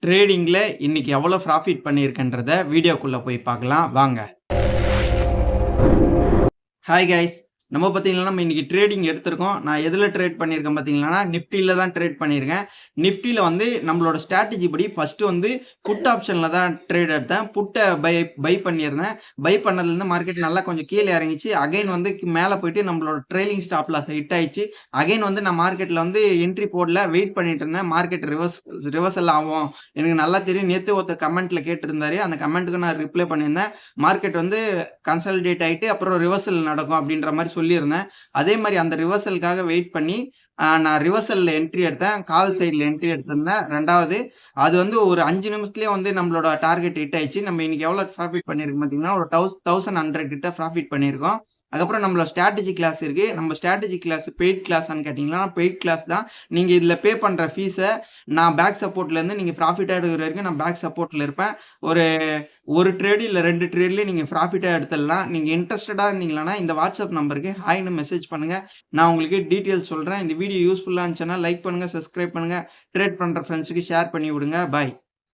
ட்ரேடிங்ல இன்னைக்கு எவ்வளோ ப்ராஃபிட் பண்ணியிருக்கேன்றத வீடியோக்குள்ள போய் பார்க்கலாம் வாங்க. Hi guys. நம்ம பார்த்தீங்கன்னா, நம்ம இன்னைக்கு ட்ரேடிங் எடுத்திருக்கோம். நான் எதுல ட்ரேட் பண்ணியிருக்கேன் பார்த்தீங்கன்னா, நிஃப்டில தான் ட்ரேட் பண்ணியிருக்கேன். நிஃப்டில வந்து நம்மளோட ஸ்ட்ராட்டஜி படி ஃபர்ஸ்ட் வந்து புட் ஆப்ஷன்ல தான் ட்ரேட் எடுத்தேன். புட்ட பை பண்ணியிருந்தேன். பை பண்ணதுலேருந்து மார்க்கெட் நல்லா கொஞ்சம் கீழ இறங்கிச்சு. அகைன் வந்து மேல போயிட்டு நம்மளோட ட்ரெய்லிங் ஸ்டாப் லாஸ் ஹிட் ஆயிடுச்சு. அகைன் வந்து நான் மார்க்கெட்ல வந்து என்ட்ரி போடல. வெயிட் பண்ணிட்டு இருந்தேன். மார்க்கெட் ரிவர்சல் ஆகும். எனக்கு நல்லா தெரியும். நேத்து ஒருத்தர் கமெண்ட்ல கேட்டிருந்தாரு. அந்த கமெண்ட்க்கு நான் ரிப்ளை பண்ணியிருந்தேன். மார்க்கெட் வந்து கன்சாலிடேட் ஆயிட்டு அப்புறம் ரிவர்சல் நடக்கும் அப்படின்ற மாரி சொல்லியிருந்தேன். அதே மாரி அந்த ரிவர்சலுக்காக வெயிட் பண்ணி நான் ரிவர்சல்ல என்ட்ரி எடுத்தேன். கால் சைட்ல என்ட்ரி எடுத்திருந்தேன். 2வது அது வந்து ஒரு 5 நிமிஷத்திலேயே வந்து நம்மளோட டார்கெட் ஹிட் ஆயிடுச்சு. நம்ம இன்னைக்கு எவ்வளோ ப்ராஃபிட் பண்ணியிருக்கோம் பார்த்தீங்கன்னா, ஒரு 1100 கிட்ட ப்ராஃபிட் பண்ணியிருக்கோம். அதுக்கப்புறம் நம்மளோட ஸ்ட்ராட்டஜி கிளாஸ் இருக்கு. நம்ம ஸ்ட்ராட்டஜி கிளாஸ் பெய்ட் கிளாஸான்னு கேட்டீங்கன்னா, பெய்ட் கிளாஸ் தான். நீங்க இதுல பே பண்ற ஃபீஸ நான் பேக் சப்போர்ட்லேருந்து நீங்க ப்ராஃபிட்டா எடுக்கிற வரைக்கும் நான் பேக் சப்போர்ட்ல இருப்பேன். ஒரு 1 ட்ரேடு இல்ல 2 ட்ரேட்லயே நீங்க ப்ராஃபிட்டா எடுத்துடலாம். நீங்க இன்ட்ரஸ்டடா இருந்தீங்கன்னா, இந்த வாட்ஸ்அப் நம்பருக்கு ஹாய்ன்னு மெசேஜ் பண்ணுங்க. நான் உங்களுக்கு டீட்டெயில்ஸ் சொல்றேன். இந்த வீடியோ யூஸ்ஃபுல்லா இருந்துச்சுன்னா லைக் பண்ணுங்க, சப்ஸ்கிரைப் பண்ணுங்க. ட்ரேட் பண்ற ஃப்ரெண்ட்ஸ்க்கு ஷேர் பண்ணி விடுங்க. பாய்.